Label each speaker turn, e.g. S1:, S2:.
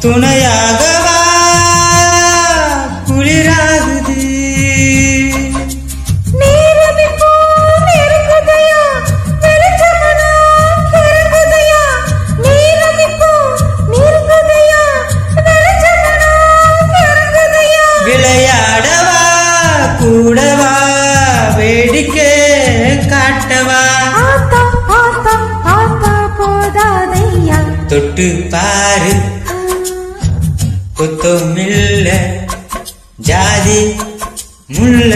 S1: துணையாகவா குளிராகுது விளையாடவா கூடவா வேடிக்கை காட்டவா தொட்டு பாரு கொத்தமில்ல ஜாதி முல்ல